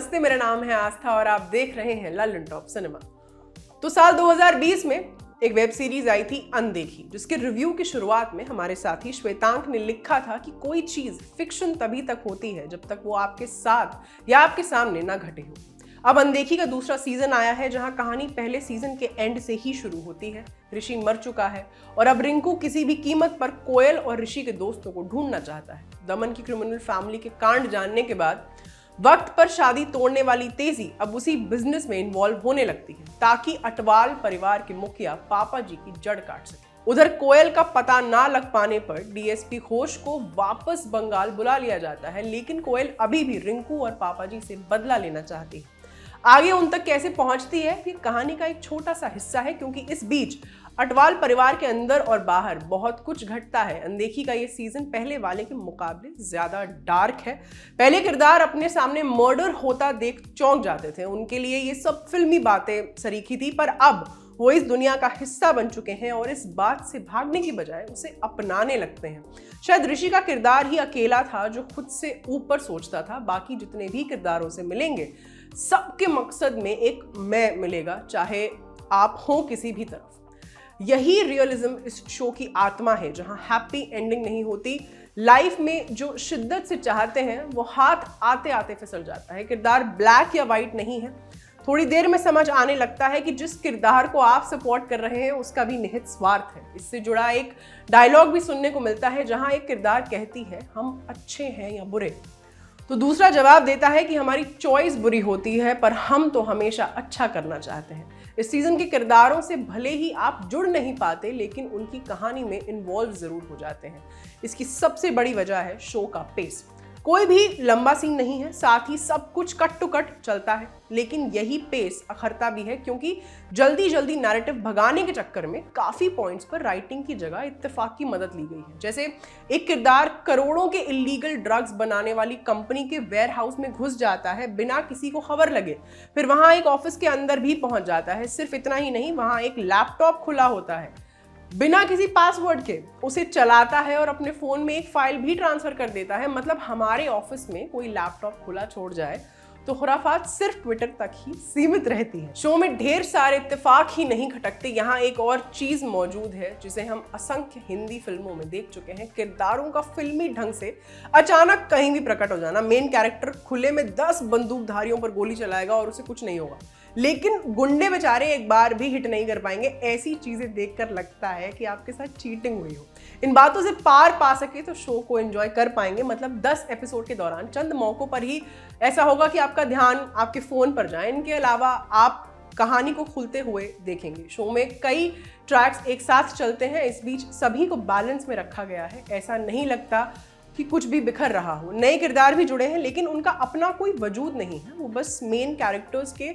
नमस्ते, मेरा नाम है आस्था और आप देख रहे हैं लल्लन टॉप सिनेमा। तो साल 2020 में एक वेब सीरीज आई थी अनदेखी, जिसके रिव्यू की शुरुआत में हमारे साथी श्वेतांक ने लिखा था कि कोई चीज फिक्शन तभी तक होती है जब तक वो आपके साथ या आपके सामने ना घटे हो। अब अनदेखी का दूसरा सीजन आया है, जहां कहानी पहले सीजन के एंड से ही शुरू होती है। ऋषि मर चुका है और अब रिंकू किसी भी कीमत पर कोयल और ऋषि के दोस्तों को ढूंढना चाहता है। दमन की क्रिमिनल फैमिली के कांड जानने के बाद वक्त पर शादी तोड़ने वाली तेजी अब उसी बिजनेस में इन्वॉल्व होने लगती है, ताकि अटवाल परिवार के मुखिया पापा जी की जड़ काट सके। उधर कोयल का पता ना लग पाने पर डीएसपी घोष को वापस बंगाल बुला लिया जाता है, लेकिन कोयल अभी भी रिंकू और पापा जी से बदला लेना चाहती है। आगे उन तक कैसे पहुंचती है, ये कहानी का एक छोटा सा हिस्सा है, क्योंकि इस बीच अटवाल परिवार के अंदर और बाहर बहुत कुछ घटता है। अनदेखी का ये सीजन पहले वाले के मुकाबले ज्यादा डार्क है। पहले किरदार अपने सामने मर्डर होता देख चौंक जाते थे, उनके लिए ये सब फिल्मी बातें सरीखी थी, पर अब वो इस दुनिया का हिस्सा बन चुके हैं और इस बात से भागने की बजाय उसे अपनाने लगते हैं। शायद ऋषि का किरदार ही अकेला था जो खुद से ऊपर सोचता था। बाकी जितने भी किरदारों से मिलेंगे, सबके मकसद में एक मैं मिलेगा, चाहे आप हो किसी भी तरफ। यही रियलिज्म इस शो की आत्मा है, जहां हैप्पी एंडिंग नहीं होती। लाइफ में जो शिद्दत से चाहते हैं वो हाथ आते आते फिसल जाता है। किरदार ब्लैक या वाइट नहीं है। थोड़ी देर में समझ आने लगता है कि जिस किरदार को आप सपोर्ट कर रहे हैं उसका भी निहित स्वार्थ है। इससे जुड़ा एक डायलॉग भी सुनने को मिलता है, जहां एक किरदार कहती है, हम अच्छे हैं या बुरे, तो दूसरा जवाब देता है कि हमारी चॉइस बुरी होती है, पर हम तो हमेशा अच्छा करना चाहते हैं। इस सीजन के किरदारों से भले ही आप जुड़ नहीं पाते, लेकिन उनकी कहानी में इन्वॉल्व जरूर हो जाते हैं। इसकी सबसे बड़ी वजह है शो का पेस। कोई भी लंबा सीन नहीं है, साथ ही सब कुछ कट टू कट चलता है, लेकिन यही पेस अखरता भी है, क्योंकि जल्दी जल्दी नैरेटिव भगाने के चक्कर में काफी पॉइंट्स पर राइटिंग की जगह इत्तेफाक की मदद ली गई है। जैसे एक किरदार करोड़ों के इलीगल ड्रग्स बनाने वाली कंपनी के वेयर हाउस में घुस जाता है बिना किसी को खबर लगे, फिर वहां एक ऑफिस के अंदर भी पहुंच जाता है। सिर्फ इतना ही नहीं, वहां एक लैपटॉप खुला होता है, बिना किसी पासवर्ड के उसे चलाता है और अपने फोन में एक फाइल भी ट्रांसफर कर देता है। मतलब हमारे ऑफिस में कोई लैपटॉप खुला छोड़ जाए तो खुराफात सिर्फ ट्विटर तक ही सीमित रहती है। शो में ढेर सारे इत्तेफाक ही नहीं खटकते, यहाँ एक और चीज मौजूद है जिसे हम असंख्य हिंदी फिल्मों में देख चुके हैं, किरदारों का फिल्मी ढंग से अचानक कहीं भी प्रकट हो जाना। मेन कैरेक्टर खुले में 10 बंदूकधारियों पर गोली चलाएगा और उसे कुछ नहीं होगा, लेकिन गुंडे बेचारे एक बार भी हिट नहीं कर पाएंगे। ऐसी चीजें देखकर लगता है कि आपके साथ चीटिंग हुई हो। इन बातों से पार पा सके तो शो को एंजॉय कर पाएंगे। मतलब 10 एपिसोड के दौरान चंद मौकों पर ही ऐसा होगा कि आपका ध्यान आपके फोन पर जाए। इनके अलावा आप कहानी को खुलते हुए देखेंगे। शो में कई ट्रैक्स एक साथ चलते हैं, इस बीच सभी को बैलेंस में रखा गया है। ऐसा नहीं लगता कि कुछ भी बिखर रहा हो। नए किरदार भी जुड़े हैं, लेकिन उनका अपना कोई वजूद नहीं है। वो बस मेन कैरेक्टर्स के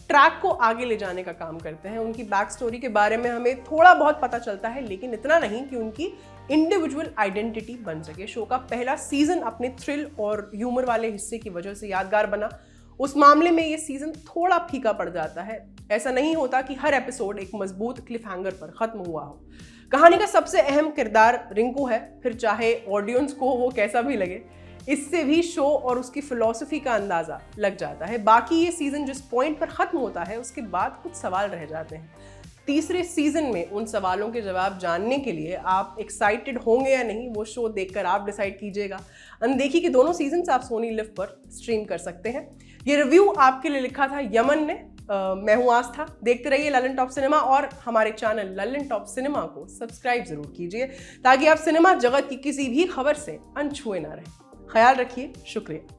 ट्रैक को आगे ले जाने का काम करते हैं। उनकी बैक स्टोरी के बारे में हमें थोड़ा बहुत पता चलता है, लेकिन इतना नहीं कि उनकी इंडिविजुअल आइडेंटिटी बन सके। शो का पहला सीजन अपने थ्रिल और ह्यूमर वाले हिस्से की वजह से यादगार बना। उस मामले में ये सीजन थोड़ा फीका पड़ जाता है। ऐसा नहीं होता कि हर एपिसोड एक मजबूत क्लिफ हैंगर पर खत्म हुआ हो। कहानी का सबसे अहम किरदार रिंकू है, फिर चाहे ऑडियंस को वो कैसा भी लगे। इससे भी शो और उसकी फिलॉसफी का अंदाजा लग जाता है। बाकी ये सीजन जिस पॉइंट पर खत्म होता है, उसके बाद कुछ सवाल रह जाते हैं। तीसरे सीजन में उन सवालों के जवाब जानने के लिए आप एक्साइटेड होंगे या नहीं, वो शो देखकर आप डिसाइड कीजिएगा। अनदेखी के दोनों सीजन आप सोनी लिव पर स्ट्रीम कर सकते हैं। ये रिव्यू आपके लिए लिखा था यमन ने। मैं हूँ आस्था। देखते रहिए लल्लन टॉप सिनेमा और हमारे चैनल लल्लन टॉप सिनेमा को सब्सक्राइब जरूर कीजिए, ताकि आप सिनेमा जगत की किसी भी खबर से अनछुए ना रहें। ख्याल रखिए। शुक्रिया।